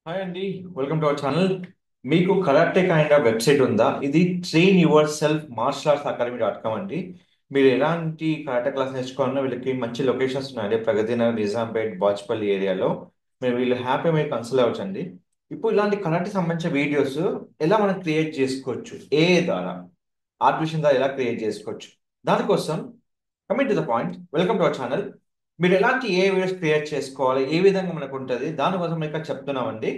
Hi అండి, welcome to our channel. మీకు karate kind of website ఉందా? ఇది train your self martial arts academy అండి. మీరు ఎలాంటి కరాటే క్లాస్ నేర్చుకోవాలన్నా వీళ్ళకి మంచి లొకేషన్స్ ఉన్నాయండి. ప్రగతి నగర్, నిజాంపేట్, బాచ్పల్లి ఏరియాలో వీళ్ళు హ్యాపీ మీరు కన్సల్ట్ అవ్వచ్చు అండి. ఇప్పుడు ఇలాంటి కరాటే సంబంధించిన వీడియోస్ ఎలా మనం క్రియేట్ చేసుకోవచ్చు, ఏ ద్వారా ఆర్టిఫిషియల్ ద్వారా ఎలా క్రియేట్ చేసుకోవచ్చు, దానికోసం coming to the point, welcome to our channel. మీరు ఎలాంటి ఏ వీడియోస్ క్రియేట్ చేసుకోవాలి, ఏ విధంగా మనకు ఉంటుంది, దానికోసం ఇక్కడ చెప్తున్నామండి.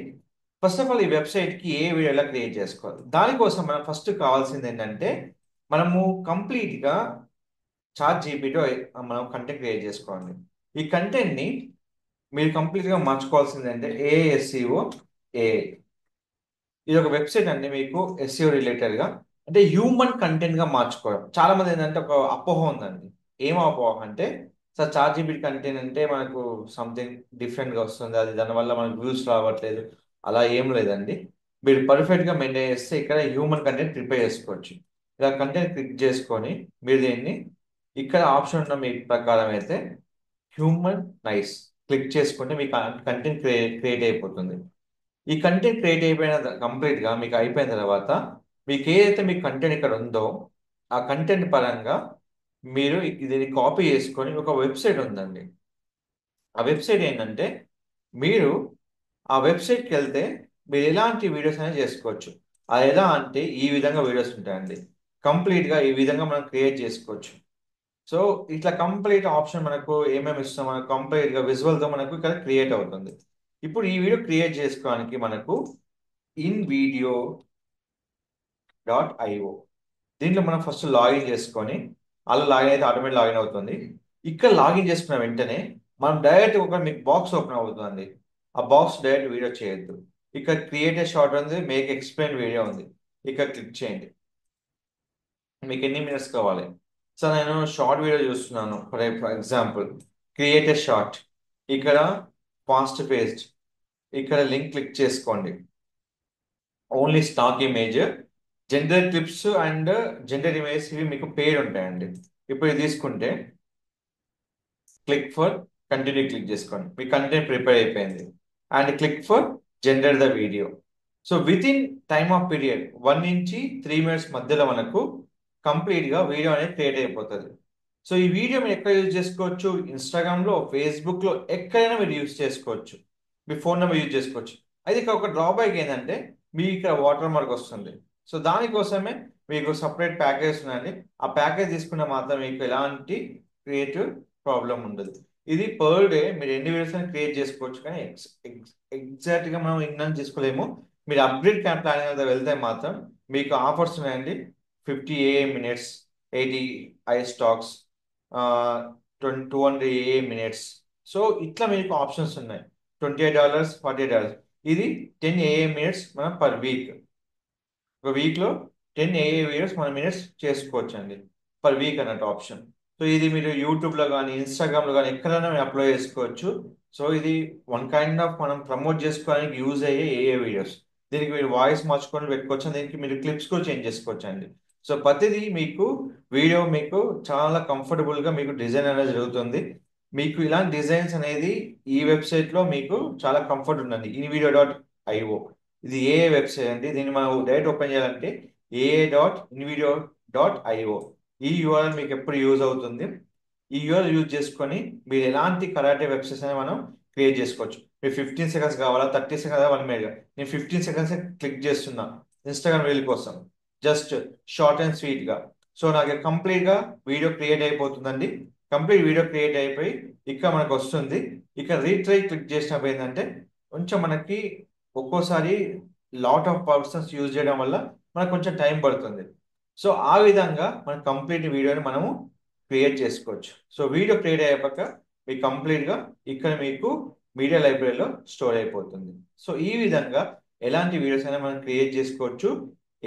ఫస్ట్ ఆఫ్ ఆల్ ఈ వెబ్సైట్కి ఏ వీడియో ఎలా క్రియేట్ చేసుకోవాలి, దానికోసం మనం ఫస్ట్ కావాల్సింది ఏంటంటే మనము కంప్లీట్గా చాట్ జీపీతో మనం కంటెంట్ క్రియేట్ చేసుకోవాలి. ఈ కంటెంట్ని మీరు కంప్లీట్గా మార్చుకోవాల్సింది అంటే ఏఎస్సిఓ ఏ ఇది ఒక వెబ్సైట్ అండి. మీకు ఎస్ఈఓ రిలేటెడ్ గా అంటే హ్యూమన్ కంటెంట్ గా మార్చుకోవడం. చాలా మంది ఏంటంటే ఒక అపోహ ఉందండి. ఏం అపోహ అంటే సార్ చాట్ జీపీటీ కంటెంట్ అంటే మనకు సంథింగ్ డిఫరెంట్ గా వస్తుంది, అది దానివల్ల మనకు వ్యూస్ రావట్లేదు. అలా ఏం లేదండి. మీరు పర్ఫెక్ట్ గా మెయింటైన్ చేస్తే ఇక్కడ హ్యూమన్ కంటెంట్ ప్రిపేర్ చేసుకోవచ్చు. ఇలా కంటెంట్ క్లిక్ చేసుకొని మీరు దీన్ని ఇక్కడ ఆప్షన్ ఉన్న మీ ప్రకారం అయితే హ్యూమన్ నైస్ క్లిక్ చేసుకుంటే మీకు కంటెంట్ క్రియేట్ అయిపోతుంది. ఈ కంటెంట్ క్రియేట్ అయిపోయిన కంప్లీట్ గా మీకు అయిపోయిన తర్వాత మీకు ఏదైతే మీ కంటెంట్ ఇక్కడ ఉందో ఆ కంటెంట్ పరంగా మీరు ఇది కాపీ చేసుకొని ఒక వెబ్సైట్ ఉందండి. ఆ వెబ్సైట్ ఏంటంటే మీరు ఆ వెబ్సైట్కి వెళ్తే మీరు ఎలాంటి వీడియోస్ అనేది చేసుకోవచ్చు. అది ఎలా అంటే ఈ విధంగా వీడియోస్ ఉంటాయండి. కంప్లీట్గా ఈ విధంగా మనం క్రియేట్ చేసుకోవచ్చు. సో ఇట్లా కంప్లీట్ ఆప్షన్ మనకు ఏమేమి ఇస్తాం, మనకు కంప్లీట్గా విజువల్తో మనకు ఇక్కడ క్రియేట్ అవుతుంది. ఇప్పుడు ఈ వీడియో క్రియేట్ చేసుకోవడానికి మనకు ఇన్ వీడియో .io దీంట్లో మనం ఫస్ట్ లాగిన్ చేసుకొని అలా లాగిన్ అయితే ఆటోమేటిక్ లాగిన్ అవుతుంది. ఇక్కడ లాగిన్ చేసుకున్న వెంటనే మనం డైరెక్ట్ ఒక మీకు బాక్స్ ఓపెన్ అవుతుంది. ఆ బాక్స్ డైరెక్ట్ వీడియో చేయొద్దు. ఇక్కడ క్రియేట్ షార్ట్ ఉంది, మేక్ ఎక్స్ప్లెయిన్ వీడియో ఉంది. ఇక్కడ క్లిక్ చేయండి. మీకు ఎన్ని మినిట్స్ కావాలి? సో నేను షార్ట్ వీడియో చూస్తున్నాను. ఫర్ ఎగ్జాంపుల్ క్రియేట్ షార్ట్, ఇక్కడ ఫాస్ట్ పేస్ట్, ఇక్కడ లింక్ క్లిక్ చేసుకోండి. Only stock image, gender clips and gender image ఇవి మీకు పేరు ఉంటాయండి. ఇప్పుడు ఇది తీసుకుంటే క్లిక్ ఫర్ కంటిన్యూ క్లిక్ చేసుకోండి. మీ కంటెంట్ ప్రిపేర్ అయిపోయింది. And click for gender the video. So with in time of period 1 నుంచి 3 మినిట్స్ మధ్యలో మనకు కంప్లీట్గా వీడియో అనేది క్రియేట్ అయిపోతుంది. సో ఈ వీడియో మీరు ఎక్కడ యూజ్ చేసుకోవచ్చు? ఇన్స్టాగ్రామ్లో, ఫేస్బుక్లో, ఎక్కడైనా మీరు యూజ్ చేసుకోవచ్చు. మీ ఫోన్ నెంబర్ యూజ్ చేసుకోవచ్చు. అయితే ఇక్కడ ఒక డ్రాబ్యాక్ ఏంటంటే మీ ఇక్కడ వాటర్ మార్క్ వస్తుంది. సో దానికోసమే మీకు సపరేట్ ప్యాకేజ్ ఉందండి. ఆ ప్యాకేజ్ తీసుకుంటే మాత్రం మీకు ఎలాంటి క్రియేటివ్ ప్రాబ్లం ఉండదు. ఇది పర్ డే మీరు ఎన్ని వీడియోస్ అని క్రియేట్ చేసుకోవచ్చు, కానీ ఎగ్జాక్ట్గా మనం ఇన్ని చేసుకోలేము. మీరు అప్గ్రేడ్ క్యాంప్ ప్లానింగ్ వెళ్తే మాత్రం మీకు ఆఫర్స్ ఉన్నాయండి. 50 AA minutes, 80 I stocks, 200 AA minutes. So ఇట్లా మీకు ఆప్షన్స్ ఉన్నాయి. $28, $48. ఇది 10 AA minutes మనం పర్ వీక్. ఒక వీక్లో 10 AA minutes మన మినిట్స్ చేసుకోవచ్చు అండి, పర్ వీక్ అన్నట్టు ఆప్షన్. సో ఇది మీరు యూట్యూబ్లో కానీ ఇన్స్టాగ్రామ్లో కానీ ఎక్కడైనా మీరు అప్లోడ్ చేసుకోవచ్చు. సో ఇది వన్ కైండ్ ఆఫ్ మనం ప్రమోట్ చేసుకోవడానికి యూజ్ అయ్యే ఏఏ వీడియోస్. దీనికి మీరు వాయిస్ మార్చుకొని పెట్టుకోవచ్చు, దీనికి మీరు క్లిప్స్ కూడా చేంజ్ చేసుకోవచ్చు అండి. సో ప్రతిదీ మీకు వీడియో మీకు చాలా కంఫర్టబుల్గా మీకు డిజైన్ అనేది జరుగుతుంది. మీకు ఇలాంటి డిజైన్స్ అనేది ఈ వెబ్సైట్లో మీకు చాలా కంఫర్ట్ ఉందండి. InVideo.io ఇది ఏ వెబ్సైట్ అండి. దీన్ని మనం డైరెక్ట్ ఓపెన్ చేయాలంటే AA.invideo.io. ఈ యూఆర్ఎల్ మీకు ఎప్పుడు యూజ్ అవుతుంది. ఈ యూఆర్ఎల్ యూజ్ చేసుకొని మీరు ఎలాంటి కరాటే వెబ్సైట్స్ అని మనం క్రియేట్ చేసుకోవచ్చు. మీరు 15 సెకండ్స్ కావాలా, 30 సెకండ్స్, 1 మినిట్? నేను 15 సెకండ్స్ క్లిక్ చేస్తున్నా ఇన్స్టాగ్రామ్ రీల్ కోసం, జస్ట్ షార్ట్ అండ్ స్వీట్గా. సో నాకు కంప్లీట్గా వీడియో క్రియేట్ అయిపోతుందండి. కంప్లీట్ వీడియో క్రియేట్ అయిపోయి ఇక్కడ మనకు వస్తుంది. ఇక్కడ రీట్రై క్లిక్ చేసినప్పుడు ఏంటంటే కొంచెం మనకి ఒక్కోసారి లాట్ ఆఫ్ పర్సన్స్ యూజ్ చేయడం వల్ల మనకు కొంచెం టైం పడుతుంది. సో ఆ విధంగా మనం కంప్లీట్ వీడియోని మనము క్రియేట్ చేసుకోవచ్చు. సో వీడియో క్రియేట్ అయ్యాక మీకు కంప్లీట్గా ఇక్కడ మీకు మీడియా లైబ్రరీలో స్టోర్ అయిపోతుంది. సో ఈ విధంగా ఎలాంటి వీడియోస్ అయినా మనం క్రియేట్ చేసుకోవచ్చు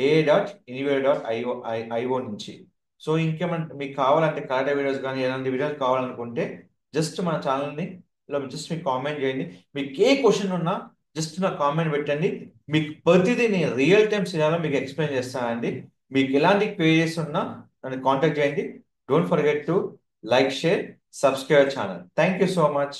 AA.invideo.io నుంచి. సో ఇంకేమైనా మీకు కావాలంటే కరాటే వీడియోస్ కానీ ఎలాంటి వీడియోస్ కావాలనుకుంటే జస్ట్ మన ఛానల్ని జస్ట్ మీకు కామెంట్ చేయండి. మీకు ఏ క్వశ్చన్ ఉన్నా జస్ట్ నాకు కామెంట్ పెట్టండి. మీకు ప్రతిదీ నేను రియల్ టైమ్ సినాలో మీకు ఎక్స్ప్లెయిన్ చేస్తానండి. మీకు ఎలాంటి క్వైరీస్ ఉన్నా నన్ను కాంటాక్ట్ చేయండి. Don't forget to like, share, subscribe channel. Thank you so much.